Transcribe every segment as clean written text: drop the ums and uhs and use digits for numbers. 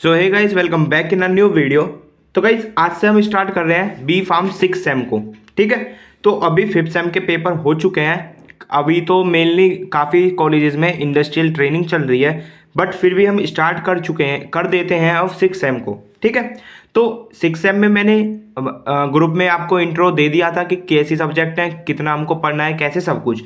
So hey guys, welcome back in a new video. तो guys आज से हम स्टार्ट कर रहे हैं बी फार्म 6 सेम को। ठीक है, तो अभी 5th सेम के पेपर हो चुके हैं। अभी तो मेनली काफ़ी कॉलेजेस में इंडस्ट्रियल ट्रेनिंग चल रही है, बट फिर भी हम स्टार्ट कर देते हैं अब 6 सेम को। ठीक है, तो 6 सेम में मैंने ग्रुप में आपको इंट्रो दे दिया था कि कैसी सब्जेक्ट हैं, कितना हमको पढ़ना है, कैसे सब कुछ।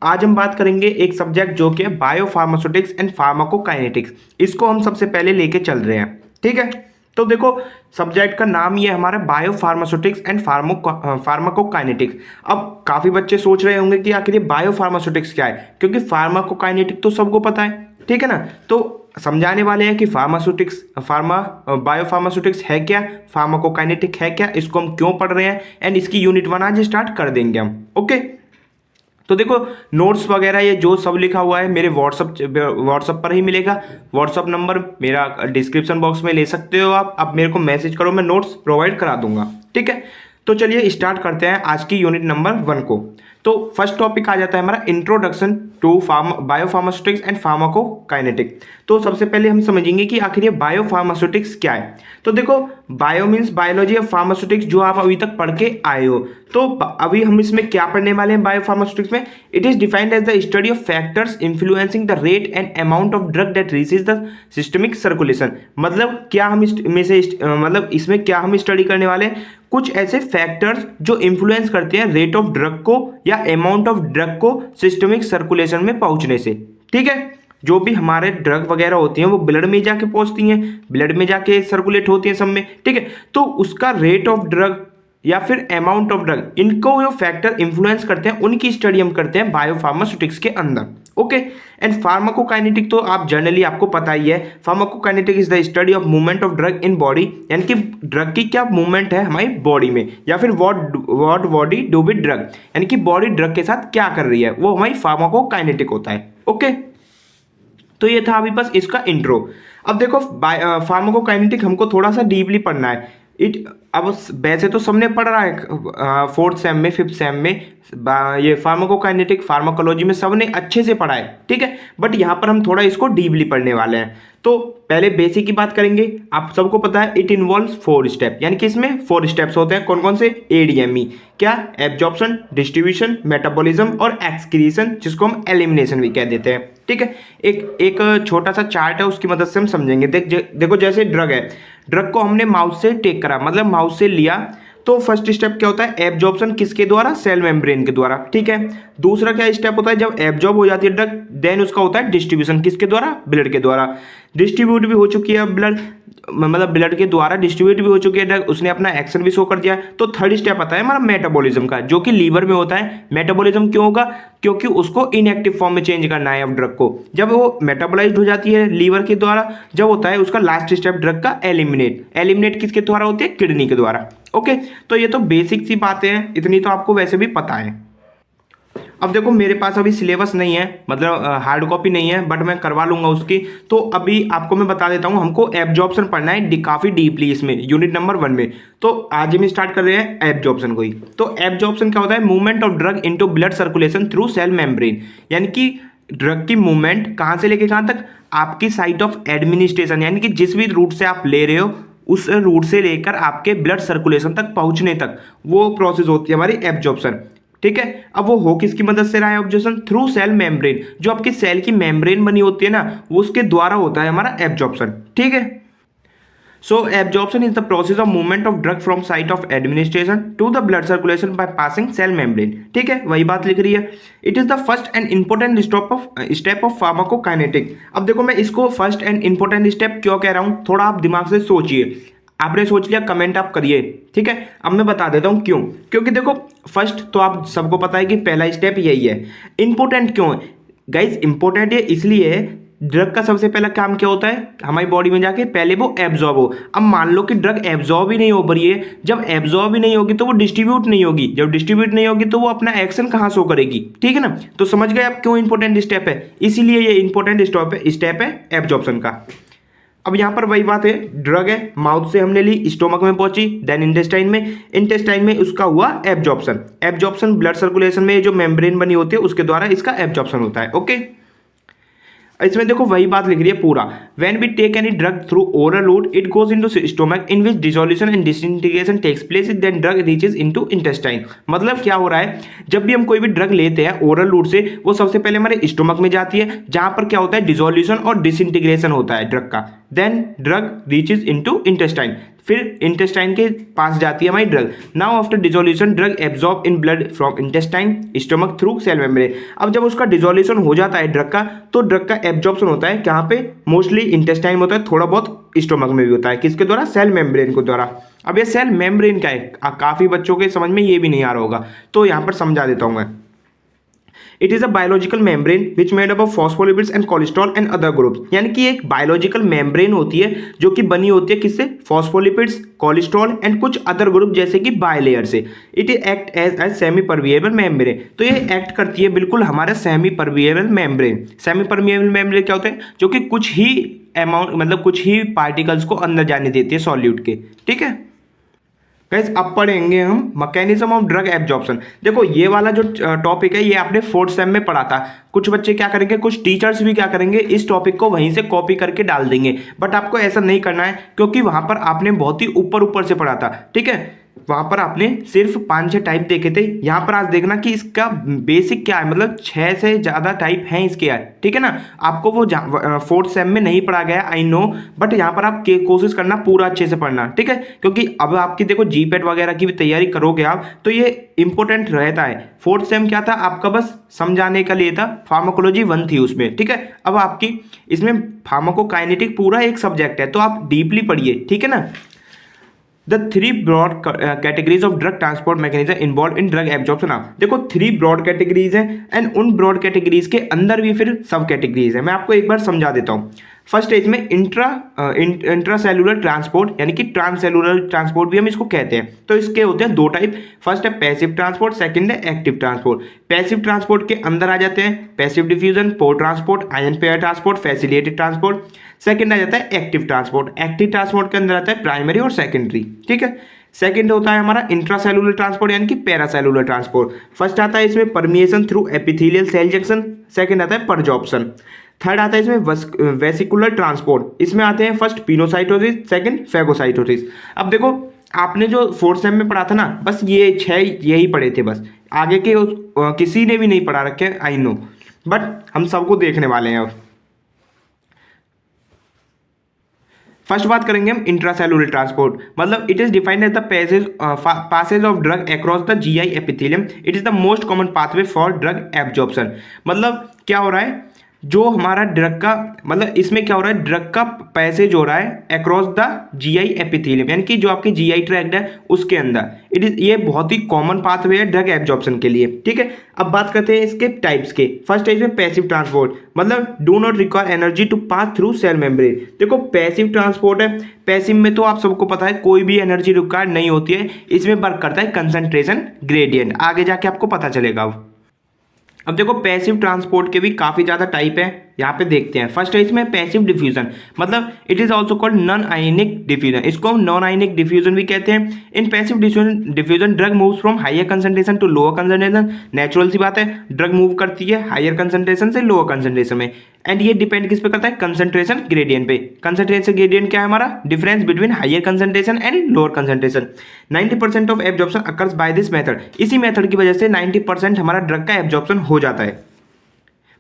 आज हम बात करेंगे एक सब्जेक्ट जो कि बायो फार्मास्यूटिक्स एंड फार्माकोकाइनेटिक्स। इसको हम सबसे पहले लेके चल रहे हैं। ठीक है, तो देखो सब्जेक्ट का नाम ये हमारा बायो फार्मास्यूटिक्स एंड फार्माकोकाइनेटिक्स। अब काफ़ी बच्चे सोच रहे होंगे कि आखिर ये बायो फार्मास्यूटिक्स क्या है, क्योंकि फार्माकोकाइनेटिक तो सबको पता है। ठीक है ना, तो समझाने वाले हैं कि बायो फार्मास्यूटिक्स है क्या, फार्माकोकाइनेटिक है क्या, इसको हम क्यों पढ़ रहे हैं, एंड इसकी यूनिट 1 आज स्टार्ट कर देंगे हम। ओके, तो देखो नोट्स वगैरह ये जो सब लिखा हुआ है मेरे व्हाट्सअप पर ही मिलेगा। व्हाट्सअप नंबर मेरा डिस्क्रिप्शन बॉक्स में ले सकते हो आप मेरे को मैसेज करो, मैं नोट्स प्रोवाइड करा दूंगा। ठीक है, तो चलिए स्टार्ट करते हैं आज की यूनिट नंबर 1 को। तो फर्स्ट टॉपिक आ जाता है हमारा introduction to bio pharmaceutics and pharmacokinetic. तो सबसे पहले हम समझेंगे कि आखिर ये बायो फार्मास्यूटिक्स क्या है। तो देखो bio means biology of pharmaceutics, जो आप अभी तक पढ़ के आए हो। तो अभी हम इसमें क्या पढ़ने वाले हैं बायो फार्मास्यूटिक्स में। It is defined as the study of factors influencing the rate and amount of drug that reaches the systemic circulation. मतलब क्या हम इसमें क्या हम स्टडी करने वाले हैं, कुछ ऐसे फैक्टर्स जो इन्फ्लुएंस करते हैं रेट ऑफ ड्रग को या अमाउंट ऑफ ड्रग को सिस्टमिक सर्कुलेशन में पहुंचने से। ठीक है, जो भी हमारे ड्रग वगैरह होती हैं वो ब्लड में जाके पहुंचती हैं, ब्लड में जाके सर्कुलेट होती हैं सब में। ठीक है, तो उसका रेट ऑफ ड्रग या फिर अमाउंट ऑफ ड्रग, इनको जो फैक्टर इन्फ्लुएंस करते हैं उनकी स्टडी हम करते हैं बायो फार्मास्यूटिक्स के अंदर। ओके, एंड फार्माकोकाइनेटिक तो आप जनरली आपको पता ही है। Pharmacokinetic is the study of movement of drug in body, यानी कि ड्रग की क्या मूवमेंट है हमारी बॉडी में, या फिर what body do with drug, यानी कि बॉडी ड्रग के साथ क्या कर रही है, वो हमारी फार्माकोकाइनेटिक होता है। ओके, तो ये था अभी बस इसका इंट्रो। अब देखो फार्माकोकाइनेटिक हमको थोड़ा सा डीपली पढ़ना है। अब वैसे तो सबने पढ़ रहा है 4th सेम में 5th सेम में ये फार्माकोकाइनेटिक फार्माकोलॉजी में सबने अच्छे से पढ़ा है। ठीक है, बट यहाँ पर हम थोड़ा इसको डीपली पढ़ने वाले हैं। तो पहले बेसिक की बात करेंगे। आप सबको पता है इट इन्वॉल्व्स 4 स्टेप, यानी कि इसमें 4 स्टेप्स होते हैं। कौन कौन से? ADME क्या, एब्जॉर्प्शन, डिस्ट्रीब्यूशन, मेटाबॉलिज्म और एक्सक्रीशन, जिसको हम एलिमिनेशन भी कह देते हैं। ठीक है, एक छोटा सा चार्ट है, उसकी मदद से हम समझेंगे। देखो जैसे ड्रग है, ड्रग को हमने माउथ से टेक करा, मतलब माउथ से लिया, तो फर्स्ट स्टेप क्या होता है? एब्जॉर्प्शन किसके द्वारा? सेल मेम्ब्रेन के द्वारा। ठीक है, दूसरा क्या स्टेप होता है? जब एब्जॉर्ब हो जाती है ड्रग, देन उसका होता है डिस्ट्रीब्यूशन, किसके द्वारा? ब्लड के द्वारा। डिस्ट्रीब्यूट भी हो चुकी है ब्लड, मतलब ब्लड के द्वारा डिस्ट्रीब्यूट भी हो चुकी है ड्रग, उसने अपना एक्शन भी शो कर दिया। तो थर्ड स्टेप आता है हमारा मेटाबॉलिज्म का, जो कि लीवर में होता है। मेटाबॉलिज्म क्यों होगा? क्योंकि उसको इनएक्टिव फॉर्म में चेंज करना है अब ड्रग को। जब वो मेटाबोलाइज्ड हो जाती है लीवर के द्वारा, जब होता है उसका लास्ट स्टेप ड्रग का एलिमिनेट किसके द्वारा होती है? किडनी के द्वारा। ओके, तो ये तो बेसिक सी बातें हैं, इतनी तो आपको वैसे भी पता है। अब देखो मेरे पास अभी सिलेबस नहीं है, मतलब हार्ड कॉपी नहीं है, बट मैं करवा लूंगा उसकी। तो अभी आपको मैं बता देता हूँ, हमको एब्जॉर्प्शन पढ़ना है काफ़ी डीपली इसमें, यूनिट नंबर 1 में। तो आज हम स्टार्ट कर रहे हैं एब्जॉर्प्शन को ही। तो एब्जॉर्प्शन क्या होता है? Movement of drug into blood circulation through cell membrane, यानी कि ड्रग की मूवमेंट कहाँ से लेके कहाँ तक? आपकी साइट ऑफ एडमिनिस्ट्रेशन, यानी कि जिस भी रूट से आप ले रहे हो उस रूट से लेकर आपके ब्लड सर्कुलेशन तक पहुंचने तक, वो प्रोसेस होती है हमारी एब्जॉर्प्शन। ठीक है, अब वो हो किसकी मदद से रहा है एब्जॉर्प्शन? थ्रू सेल मेम्ब्रेन, जो आपकी सेल की मेम्ब्रेन बनी होती है ना, वो उसके द्वारा होता है हमारा एब्जॉर्प्शन। ठीक है, so absorption is the process of movement of drug from site of administration to the blood circulation by passing cell membrane. ठीक है, वही बात लिख रही है। It is the first and important step of pharmacokinetic. अब देखो मैं इसको फर्स्ट एंड इंपॉर्टेंट स्टेप क्यों कह रहा हूं, थोड़ा आप दिमाग से सोचिए। आपने सोच लिया, कमेंट आप करिए। ठीक है, अब मैं बता देता हूं क्यों। क्योंकि देखो फर्स्ट तो आप सबको पता है कि पहला स्टेप यही है। इंपॉर्टेंट क्यों है गाइज? इंपॉर्टेंट ये इसलिए है, ड्रग का सबसे पहला काम क्या होता है हमारी बॉडी में जाके? पहले वो एब्जॉर्ब हो। अब मान लो कि ड्रग एब्जॉर्ब ही नहीं हो रही है, जब एब्जॉर्ब ही नहीं होगी तो वो डिस्ट्रीब्यूट नहीं होगी, जब डिस्ट्रीब्यूट नहीं होगी तो वो अपना एक्शन कहाँ शो करेगी? ठीक है ना, तो समझ गए आप क्यों इंपॉर्टेंट स्टेप है? इसीलिए ये इंपॉर्टेंट स्टेप है एब्जॉर्प्शन का। अब यहाँ पर वही बात है, ड्रग है, माउथ से हमने ली, स्टोमक में पहुंची, देन इंटेस्टाइन में उसका हुआ एब्जॉर्प्शन ब्लड सर्कुलेशन में जो मेम्ब्रेन बनी होती है उसके द्वारा इसका एब्जॉर्प्शन होता है। ओके, इसमें देखो वही बात लिख रही है पूरा, when we take any drug through oral route it goes into stomach in which dissolution and disintegration takes place then drug reaches into intestine. मतलब क्या हो रहा है, जब भी हम कोई भी ड्रग लेते हैं ओरल रूट से, वो सबसे पहले हमारे स्टोमक में जाती है, जहां पर क्या होता है डिसोल्यूशन और डिसइंटीग्रेशन होता है ड्रग का, then drug reaches into intestine, फिर इंटेस्टाइन के पास जाती है हमारी drug. Now after dissolution drug absorb in blood from intestine stomach through cell membrane. अब जब उसका डिसोल्यूशन हो जाता है ड्रग का, तो ड्रग का एब्जॉर्प्शन होता है कहाँ पे, मोस्टली इंटेस्टाइन में होता है, थोड़ा बहुत स्टोमक में भी होता है, किसके द्वारा, सेल मेम्ब्रेन के द्वारा। अब ये सेल मेम्ब्रेन क्या है, काफी बच्चों के समझ में ये भी नहीं आ रहा होगा, तो यहाँ पर समझा देता हूँ मैं। It is a biological membrane which made up of phospholipids and cholesterol and other groups. यानी कि एक बायोलॉजिकल मेम्ब्रेन होती है जो कि बनी होती है किससे, फॉस्फोलिपिड्स, कोलेस्ट्रॉल एंड कुछ अदर ग्रुप जैसे कि बायलेयर से। It act as semi permeable membrane. तो ये एक्ट करती है बिल्कुल हमारा semi permeable membrane. Semi permeable membrane क्या होता है, जो कि कुछ ही अमाउंट, मतलब कुछ ही पार्टिकल्स को अंदर जाने देती है सॉल्यूट के। ठीक है गाइस, अब पढ़ेंगे हम मैकेनिज्म ऑफ ड्रग एब्जॉर्प्शन। देखो ये वाला जो टॉपिक है ये आपने 4th सेम में पढ़ा था। कुछ बच्चे क्या करेंगे, कुछ टीचर्स भी क्या करेंगे, इस टॉपिक को वहीं से कॉपी करके डाल देंगे, बट आपको ऐसा नहीं करना है, क्योंकि वहां पर आपने बहुत ही ऊपर ऊपर से पढ़ा था। ठीक है, वहां पर आपने सिर्फ 5-6 टाइप देखे थे। यहाँ पर आज देखना कि इसका बेसिक क्या है, मतलब 6 से ज़्यादा टाइप हैं इसके यार। ठीक है ना, आपको वो 4th सेम में नहीं पढ़ा गया आई नो, बट यहाँ पर आप कोशिश करना पूरा अच्छे से पढ़ना। ठीक है, क्योंकि अब आपकी देखो जीपेट वगैरह की भी तैयारी करोगे आप, तो ये इंपॉर्टेंट रहता है। 4th सेम क्या था आपका, बस समझाने के लिए था, फार्माकोलॉजी 1 थी उसमें। ठीक है, अब आपकी इसमें फार्माकोकाइनेटिक पूरा एक सब्जेक्ट है, तो आप डीपली पढ़िए। ठीक है ना। The 3 broad categories of drug transport mechanism involved in drug absorption। देखो 3 ब्रॉड कैटेगरीज हैं, एंड उन ब्रॉड कैटेगरीज के अंदर भी फिर सब कैटेगरीज है। मैं आपको एक बार समझा देता हूँ। फर्स्ट है इसमें इंट्रासेलुलर ट्रांसपोर्ट, यानी कि ट्रांससेलुलर ट्रांसपोर्ट भी हम इसको कहते हैं। तो इसके होते हैं 2 टाइप, फर्स्ट है पैसिव ट्रांसपोर्ट, सेकंड है एक्टिव ट्रांसपोर्ट। पैसिव ट्रांसपोर्ट के अंदर आ जाते हैं passive diffusion, pore transport, ion pair transport, facilitated transport. Second आ जाता है एक्टिव ट्रांसपोर्ट। एक्टिव ट्रांसपोर्ट के अंदर आता है प्राइमरी और सेकेंडरी। ठीक है, सेकंड होता है हमारा इंट्रासेलुलर ट्रांसपोर्ट, यानी कि पैरासेलुलर ट्रांसपोर्ट। फर्स्ट आता है इसमें permeation through epithelial cell junction, second आता है परजॉर्प्शन। थर्ड आता है इसमें वेसिकुलर ट्रांसपोर्ट। इसमें आते हैं फर्स्ट पिनोसाइटोसिस, सेकंड फैगोसाइटोसिस। अब देखो आपने जो 4th सेम में पढ़ा था ना, बस ये 6 यही पढ़े थे, बस आगे के किसी ने भी नहीं पढ़ा रखे, आई नो, बट हम सबको देखने वाले हैं अब। फर्स्ट बात करेंगे हम इंट्रासेलुलर ट्रांसपोर्ट, मतलब it is defined as the passage of drug across the GI epithelium. It is the most common pathway for drug absorption. मतलब क्या हो रहा है, जो हमारा ड्रग का, मतलब इसमें क्या हो रहा है, ड्रग का पैसेज हो रहा है अक्रॉस द जीआई एपिथेलियम, यानी कि जो आपकी जीआई ट्रैक्ट है उसके अंदर। इट इज, ये बहुत ही कॉमन पाथवे है ड्रग एब्जॉर्प्शन के लिए। ठीक है, अब बात करते हैं इसके टाइप्स के। फर्स्ट है इसमें पैसिव ट्रांसपोर्ट, मतलब do not require energy to pass through cell membrane. देखो पैसिव ट्रांसपोर्ट है, पैसिव में तो आप सबको पता है कोई भी एनर्जी रिक्वायर्ड नहीं होती है, इसमें वर्क करता है कंसंट्रेशन ग्रेडियंट, आगे जाके आपको पता चलेगा। अब देखो पैसिव ट्रांसपोर्ट के भी काफ़ी ज़्यादा टाइप है, यहाँ पे देखते हैं। फर्स्ट है इसमें पैसिव डिफ्यूजन, मतलब it is also called non ionic diffusion, इसको हम नॉन आयनिक डिफ्यूजन भी कहते हैं। In passive diffusion drug moves from higher concentration to lower concentration. Natural सी बात है, ड्रग मूव करती है हायर कंसंट्रेशन से लोअर कंसंट्रेशन में, एंड ये डिपेंड किस पे करता है, कंसंट्रेशन ग्रेडियंट पे। कंसंट्रेशन ग्रेडियंट क्या है हमारा, difference between higher concentration and lower concentration. 90% of absorption occurs by this method. इसी मेथड की वजह से 90% हमारा ड्रग का एब्जॉर्प्शन हो जाता है,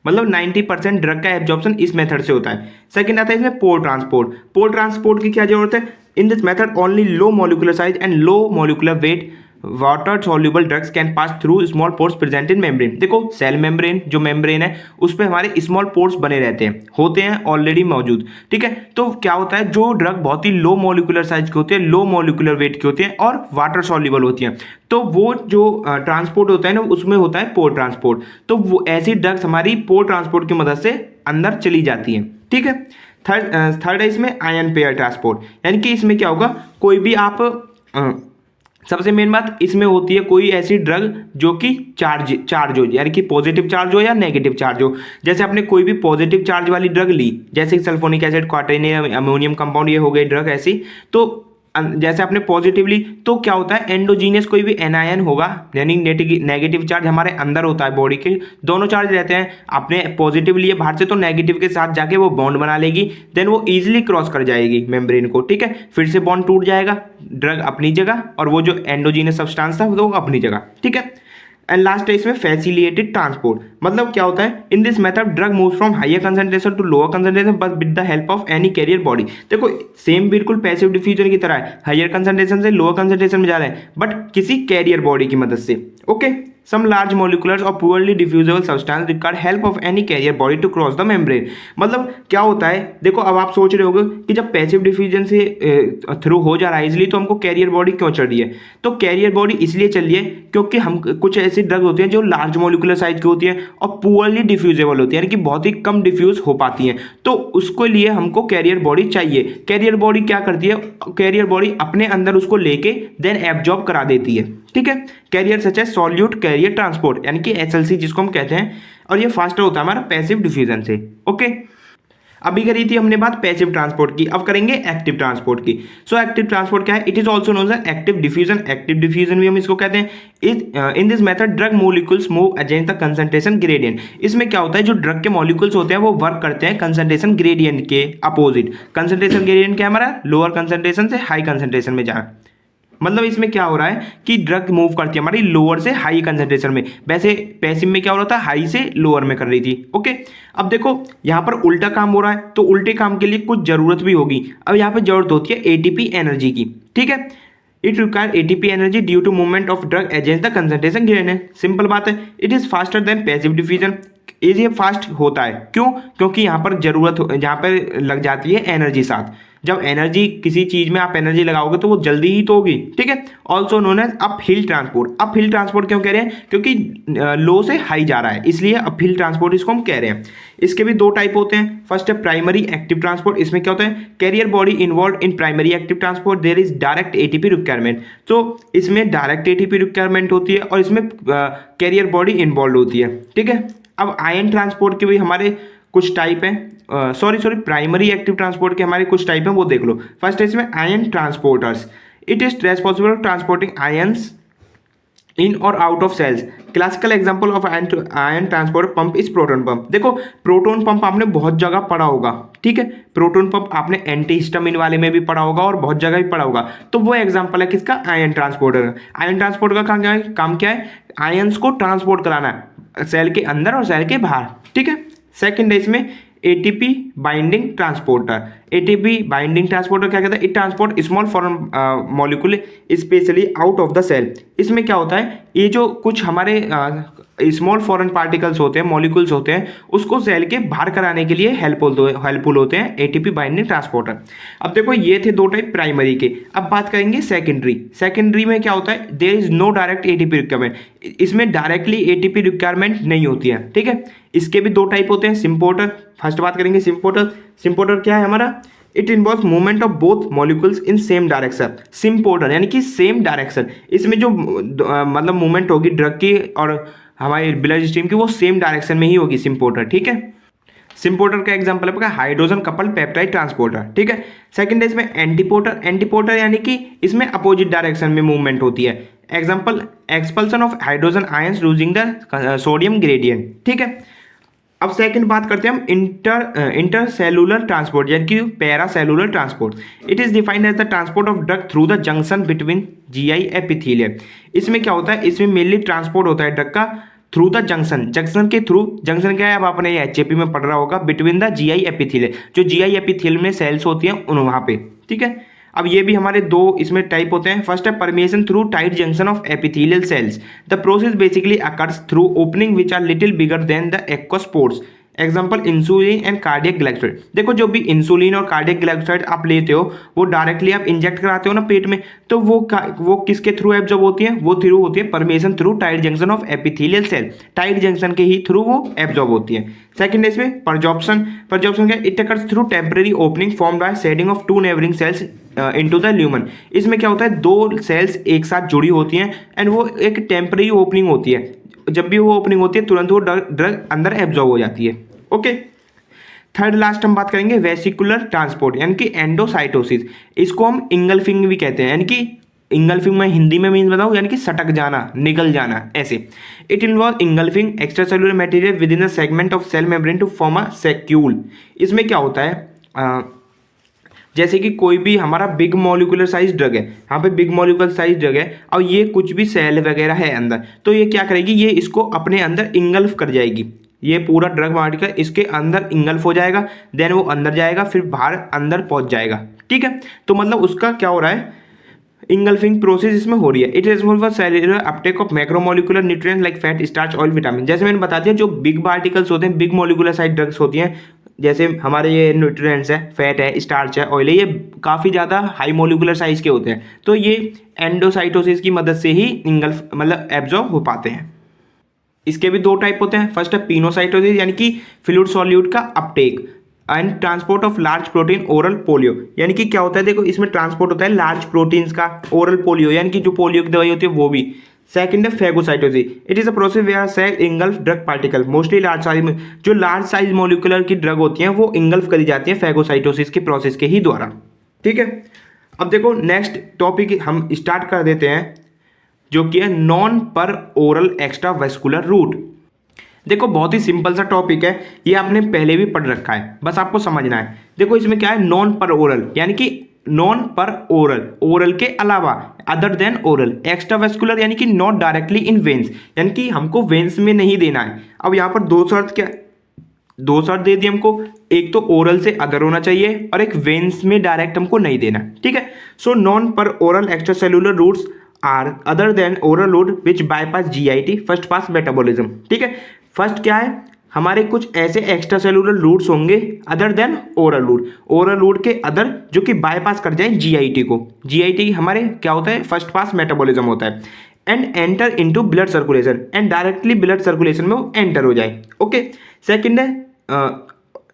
मतलब 90% ड्रग का एब्जॉर्प्शन इस मेथड से होता है। सेकंड आता है इसमें पोर ट्रांसपोर्ट। पोर ट्रांसपोर्ट की क्या जरूरत है, in this method only low molecular size and low molecular weight water soluble drugs can pass through small pores present in membrane. देखो सेल मेम्ब्रेन, जो मेम्ब्रेन है उस पर हमारे स्मॉल पोर्स बने रहते हैं, होते हैं ऑलरेडी मौजूद। ठीक है, तो क्या होता है, जो ड्रग बहुत ही लो मॉलिक्यूलर साइज के होते हैं, लो मॉलिक्यूलर वेट के होते हैं और वाटर सॉल्युबल होती हैं, तो वो जो ट्रांसपोर्ट होता है ना, उसमें होता है पोर ट्रांसपोर्ट। तो वो ऐसी ड्रग्स हमारी पोर ट्रांसपोर्ट की मदद से अंदर चली जाती हैं। ठीक है, थर्ड है इसमें आयन पेयर ट्रांसपोर्ट, यानी कि इसमें क्या होगा, कोई भी आप सबसे मेन बात इसमें होती है कोई ऐसी ड्रग जो कि चार्ज हो, यानी कि पॉजिटिव चार्ज हो या नेगेटिव चार्ज हो। जैसे आपने कोई भी पॉजिटिव चार्ज वाली ड्रग ली, जैसे सल्फोनिक एसिड, क्वाटरनियम, अमोनियम कंपाउंड, ये हो गई ड्रग ऐसी, तो जैसे आपने पॉजिटिवली, तो क्या होता है एंडोजीनियस कोई भी एनायन होगा यानी नेगेटिव चार्ज हमारे अंदर होता है, बॉडी के दोनों चार्ज रहते हैं, आपने पॉजिटिव लिए बाहर से तो नेगेटिव के साथ जाके वो बॉन्ड बना लेगी, देन वो इजीली क्रॉस कर जाएगी मेम्ब्रेन को, ठीक है, फिर से बॉन्ड टूट जाएगा, ड्रग अपनी जगह और वो जो एंडोजीनियस सब्सटेंस था वो अपनी जगह, ठीक है। एंड लास्ट है इसमें फैसिलिटेटेड ट्रांसपोर्ट, मतलब क्या होता है in this method drug move from higher concentration to lower concentration but with the help of any carrier body. देखो सेम बिल्कुल पैसिव डिफ्यूजन की तरह है, हायर कंसंट्रेशन से लोअर कंसंट्रेशन में जा रहे हैं बट किसी कैरियर बॉडी की मदद से, ओके। सम लार्ज मोलिकुलर और poorly diffusible substance require help of any carrier body to cross the membrane. मतलब क्या होता है, देखो अब आप सोच रहे होगे कि जब पैसिव डिफ्यूजन से थ्रू हो जा रहा है इसलिए तो हमको कैरियर बॉडी क्यों चल रही है, तो कैरियर बॉडी इसलिए चल रही है क्योंकि हम कुछ ऐसी ड्रग होती हैं जो लार्ज मोलिकुलर साइज की होती है और पुअरली डिफ्यूजेबल होती है, यानी कि बहुत ही कम डिफ्यूज हो पाती हैं, तो उसके लिए हमको कैरियर बॉडी चाहिए। कैरियर बॉडी क्या करती है, कैरियर बॉडी अपने अंदर उसको लेके देन एब्जॉर्ब करा देती है, ठीक है। कैरियर सच है सॉल्यूट कैरियर ट्रांसपोर्ट यानी कि एसएलसी जिसको हम कहते हैं, और ये फास्टर होता है हमारा पैसिव डिफ्यूजन से, ओके। अभी करी थी हमने बात पैसिव ट्रांसपोर्ट की, अब करेंगे एक्टिव ट्रांसपोर्ट की। सो एक्टिव ट्रांसपोर्ट क्या है, it is also known as active diffusion, active diffusion भी हम इसको कहते हैं। In this method drug molecules move against the concentration gradient. इसमें क्या होता है, जो ड्रग के मॉलिक्यूल्स होते हैं वो वर्क करते हैं कंसंट्रेशन ग्रेडियंट के अपोजिट। कंसंट्रेशन ग्रेडियंट क्या है हमारा, लोअर कंसंट्रेशन से हाई कंसंट्रेशन में जाना, मतलब इसमें क्या हो रहा है कि ड्रग मूव करती है हमारी लोअर से हाई कंसंट्रेशन में, वैसे पैसिव में क्या हो रहा था, हाई से लोअर में कर रही थी, ओके। अब देखो यहाँ पर उल्टा काम हो रहा है, तो उल्टे काम के लिए कुछ जरूरत भी होगी। अब यहाँ पर जरूरत होती है एटीपी एनर्जी की, ठीक है। It require ATP energy due to movement of drug against the concentration gradient. Simple बात है, it is faster than passive diffusion. ये फास्ट होता है क्यों, क्योंकि यहाँ पर जरूरत, यहाँ पर लग जाती है एनर्जी साथ। जब एनर्जी किसी चीज में आप एनर्जी लगाओगे तो वो जल्दी ही तो होगी, ठीक है। Also known as uphill transport. Uphill transport क्यों कह रहे हैं, क्योंकि लो से हाई जा रहा है इसलिए अप हिल ट्रांसपोर्ट इसको हम कह रहे हैं। इसके भी दो टाइप होते हैं, फर्स्ट है प्राइमरी एक्टिव ट्रांसपोर्ट। इसमें क्या होता है, carrier body involve in primary active transport there is direct ATP requirement. तो इसमें डायरेक्ट एटीपी रिक्वायरमेंट होती है और इसमें कैरियर बॉडी इन्वॉल्व होती है, ठीक है। अब आयन ट्रांसपोर्ट के भी हमारे कुछ टाइप हैं, सॉरी प्राइमरी एक्टिव ट्रांसपोर्ट के हमारे कुछ टाइप हैं, वो देख लो। फर्स्ट है इसमें ion transporters. It is responsible for transporting ions in और out of cells. Classical example of ion transport pump is proton pump. देखो प्रोटॉन पंप आपने बहुत जगह पढ़ा होगा, ठीक है। प्रोटॉन पंप आपने एंटीहिस्टामिन वाले में भी पढ़ा होगा और बहुत जगह भी पढ़ा होगा, तो वो एग्जांपल है किसका, आयन ट्रांसपोर्टर। आयन ट्रांसपोर्टर का काम क्या है, आयंस को ट्रांसपोर्ट कराना है सेल के अंदर और सेल के बाहर, ठीक है। सेकंड है इसमें ATP binding transporter. ATP binding transporter क्या कहता है, it transport small foreign molecule specially out of the cell. इसमें क्या होता है, ये जो कुछ हमारे स्मॉल फॉरेन पार्टिकल्स होते हैं, मॉलिक्यूल्स होते हैं, उसको सेल के बाहर कराने के लिए हेल्पफुल होते हैं एटीपी बाइंडिंग ट्रांसपोर्टर। अब देखो ये थे दो टाइप प्राइमरी के। अब बात करेंगे सेकेंडरी। सेकेंडरी में क्या होता है, there is no direct ATP requirement. इसमें डायरेक्टली एटीपी रिक्वायरमेंट नहीं होती है, ठीक है। इसके भी दो टाइप होते हैं, सिम्पोर्टर। फर्स्ट बात करेंगे सिम्पोर्टर। सिम्पोर्टर क्या है हमारा, it involve movement of both molecules in same direction. Symporter यानी कि सेम डायरेक्शन, इसमें जो मतलब मूवमेंट होगी ड्रग की और हमारे ब्लड स्ट्रीम की वो सेम डायरेक्शन में ही होगी, सिम्पोर्टर, ठीक है। सिम्पोर्टर का एग्जांपल है हाइड्रोजन कपल पेप्टाइड ट्रांसपोर्टर, ठीक है। सेकंड है इसमें एंटीपोर्टर। एंटीपोर्टर यानी कि इसमें अपोजिट डायरेक्शन में मूवमेंट होती है। Example expulsion of hydrogen ions using the sodium gradient, ठीक है। अब सेकंड बात करते हैं हम इंटरसेलुलर ट्रांसपोर्ट यानी कि paracellular transport. It is defined as the transport of drug through the junction between GI epithelium. इसमें क्या होता है, इसमें मेनली ट्रांसपोर्ट होता है ड्रग का थ्रू द जंक्शन। जंक्शन के थ्रू, जंक्शन क्या है, अब आपने ये एचएपी में पढ़ रहा होगा, बिटवीन द जीआई एपिथेलियम। जो जीआई एपिथेलियम में सेल्स होती हैं उन वहाँ पे, ठीक है। अब ये भी हमारे दो इसमें टाइप होते हैं। फर्स्ट है permeation through tight junction of epithelial cells. The process basically occurs through opening which are little bigger than the aquaspores. Example insulin and cardiac glycoside. देखो जो भी इंसुलिन और कार्डियक ग्लाइकोसाइड आप लेते हो वो डायरेक्टली आप इंजेक्ट कराते हो ना पेट में, तो वो किसके थ्रू एब्जॉर्ब होती है, वो थ्रू होती है permeation through tight junction of epithelial cell. Tight junction के ही थ्रू वो एब्जॉर्ब होती है। सेकंड है इसमें परजॉर्प्शन। परजॉर्प्शन क्या, it occurs through temporary opening form by shedding of two neighbouring cells into the lumen. इसमें क्या होता है, दो सेल्स एक साथ जुड़ी होती हैं एंड वो एक टेम्पररी ओपनिंग होती है। जब भी वो ओपनिंग होती है तुरंत वो ड्रग अंदर एब्जॉर्ब हो जाती है, ओके। थर्ड लास्ट हम बात करेंगे वेसिकुलर ट्रांसपोर्ट यानी कि एंडोसाइटोसिस। इसको हम इंगल्फिंग भी कहते हैं, यानी कि इंगल्फिंग में हिंदी में मीन बताऊं यानी कि सटक जाना, निगल जाना ऐसे। It involve engulfing extra cellular material within the segment of cell membrane to form a saccule. इसमें क्या होता है, जैसे कि कोई भी हमारा बिग मॉलिक्यूलर साइज ड्रग है, यहाँ पे बिग मॉलिक्यूलर साइज ड्रग है और ये कुछ भी सेल वगैरह है अंदर, तो ये क्या करेगी, ये इसको अपने अंदर इंगल्फ कर जाएगी। ये पूरा ड्रग पार्टिकल इसके अंदर इंगल्फ हो जाएगा, देन वो अंदर जाएगा, फिर बाहर अंदर पहुंच जाएगा। ठीक है, तो मतलब उसका क्या हो रहा है, इंगल्फिंग प्रोसेस इसमें हो रही है। It is for cellular Uptake of macromolecular nutrients like fat, starch, oil, vitamin. जैसे मैंने बता दिया, जो बिग पार्टिकल्स होते हैं, बिग मॉलिक्यूलर साइज ड्रग्स होती हैं, जैसे हमारे ये न्यूट्रिएंट्स है, फैट है, स्टार्च है, ऑयल है, ये काफ़ी ज़्यादा हाई मॉलिक्यूलर साइज के होते हैं, तो ये एंडोसाइटोसिस की मदद से ही इंगल्फ मतलब एब्जॉर्ब हो पाते हैं। इसके भी दो टाइप होते हैं। फर्स्ट है पिनोसाइटोसिस यानी कि फ्लूइड सॉल्यूट का Uptake and transport of large protein oral polio. यानी कि क्या होता है, देखो इसमें ट्रांसपोर्ट होता है लार्ज प्रोटीन्स का, ओरल पोलियो यानी कि जो पोलियो की दवाई होती है वो भी। सेकंड है phagocytosis. It is a process where cell engulf drug particle, mostly large size में जो लार्ज साइज मॉलिक्यूलर की ड्रग होती हैं वो इंगल्फ करी जाती है फैगोसाइटोसिस के प्रोसेस के ही द्वारा। ठीक है, अब देखो नेक्स्ट टॉपिक हम स्टार्ट कर देते हैं, जो कि है non per oral extra vascular root. देखो बहुत ही सिंपल सा टॉपिक है, ये आपने पहले भी पढ़ रखा है, बस आपको समझना है। देखो इसमें क्या है, नॉन पर ओरल यानी कि नॉन पर ओरल, ओरल के अलावा, other than oral, extra vascular यानी कि नॉट डायरेक्टली इन वेन्स, यानी कि हमको वेन्स में नहीं देना है। अब यहाँ पर दो शर्त क्या, दो शर्त दे दी हमको, एक तो ओरल से अदर होना चाहिए और एक वेन्स में डायरेक्ट हमको नहीं देना। ठीक है, so non per oral extra cellular routes are other than oral route which bypass GIT first pass metabolism. ठीक है, फर्स्ट क्या है, हमारे कुछ ऐसे एक्स्ट्रा सेलुलर रूट्स होंगे other than oral route, oral route के अदर जो कि बाईपास कर जाए जीआईटी को। जीआईटी हमारे क्या होता है, फर्स्ट पास मेटाबॉलिज्म होता है, and enter into blood circulation, and directly blood circulation में वो एंटर हो जाए। ओके, सेकंड है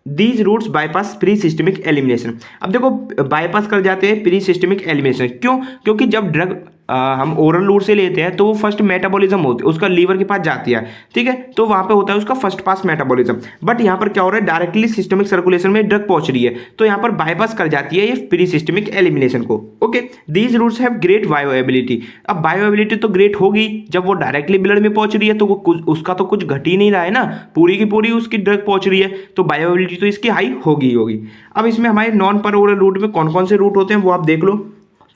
these routes bypass pre systemic elimination. अब देखो बाईपास कर जाते हैं प्री सिस्टमिक एलिमिनेशन, क्यों, क्योंकि जब ड्रग हम ओरल रूट से लेते हैं तो वो फर्स्ट मेटाबॉलिज्म होती है, उसका लीवर के पास जाती है। ठीक है, तो वहाँ पे होता है उसका फर्स्ट पास मेटाबॉलिज्म। बट यहाँ पर क्या हो रहा है, डायरेक्टली सिस्टमिक सर्कुलेशन में ड्रग पहुंच रही है, तो यहाँ पर बाईपास कर जाती है ये प्री सिस्टमिक एलिमिनेशन को। Okay, these routes have great bioavailability. अब बायोएबिलिटी तो ग्रेट होगी, जब वो डायरेक्टली ब्लड में पहुंच रही है तो वो उसका तो कुछ घट ही नहीं रहा है ना, पूरी की पूरी उसकी ड्रग पहुंच रही है, तो बायोएबिलिटी तो इसकी हाई होगी होगी। अब इसमें हमारे नॉन पर ओरल रूट में कौन कौन से रूट होते हैं वो आप देख लो।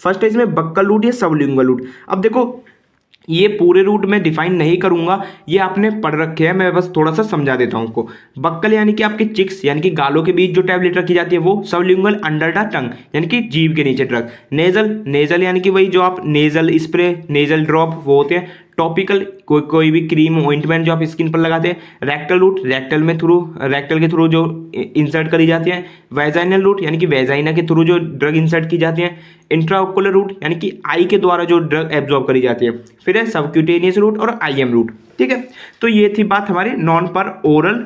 फर्स्ट है इसमें बक्कल रूट या सबलिंगुअल रूट। अब देखो ये पूरे रूट में डिफाइन नहीं करूंगा, ये आपने पढ़ रखे हैं, मैं बस थोड़ा सा समझा देता हूं आपको। बक्कल यानी कि आपके चिक्स यानी कि गालों के बीच जो टैबलेट रखी जाती है वो। सबलिंगुअल अंडर द टंग यानी कि जीभ के नीचे ड्रग। नेजल, नेजल यानी कि वही जो आप नेजल स्प्रे, नेजल ड्रॉप वो होते हैं। टॉपिकल कोई भी क्रीम ऑइंटमेंट जो आप स्किन पर लगाते हैं। रेक्टल रूट, रेक्टल के थ्रू जो इंसर्ट करी जाती है। वैजाइनल रूट यानी कि वैजाइना के थ्रू जो ड्रग इंसर्ट की जाती है। इंट्राओकुलर रूट यानी कि आई के द्वारा जो ड्रग एब्जॉर्ब करी जाती है। फिर है सबक्यूटेनियस रूट और आईएम रूट। ठीक है, तो ये थी बात हमारी non per oral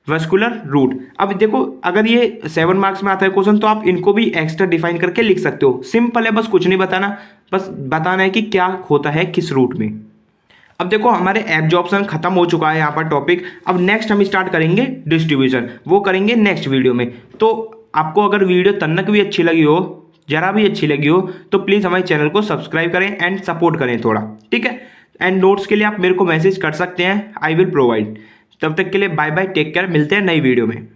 vascular root. अब देखो अगर ये 7 मार्क्स में आता है क्वेश्चन तो आप इनको भी एक्स्ट्रा डिफाइन करके लिख सकते हो। सिंपल है, बस कुछ नहीं बताना, बस बताना है कि क्या होता है किस रूट में। अब देखो हमारे एब्जॉर्प्शन खत्म हो चुका है यहाँ पर टॉपिक। अब नेक्स्ट हम स्टार्ट करेंगे डिस्ट्रीब्यूशन, वो करेंगे नेक्स्ट वीडियो में। तो आपको अगर वीडियो तन्नक भी अच्छी लगी हो, जरा भी अच्छी लगी हो, तो प्लीज़ हमारे चैनल को सब्सक्राइब करें एंड सपोर्ट करें थोड़ा। ठीक है, एंड नोट्स के लिए आप मेरे को मैसेज कर सकते हैं, आई विल प्रोवाइड। तब तक के लिए बाय बाय, टेक केयर, मिलते हैं नई वीडियो में।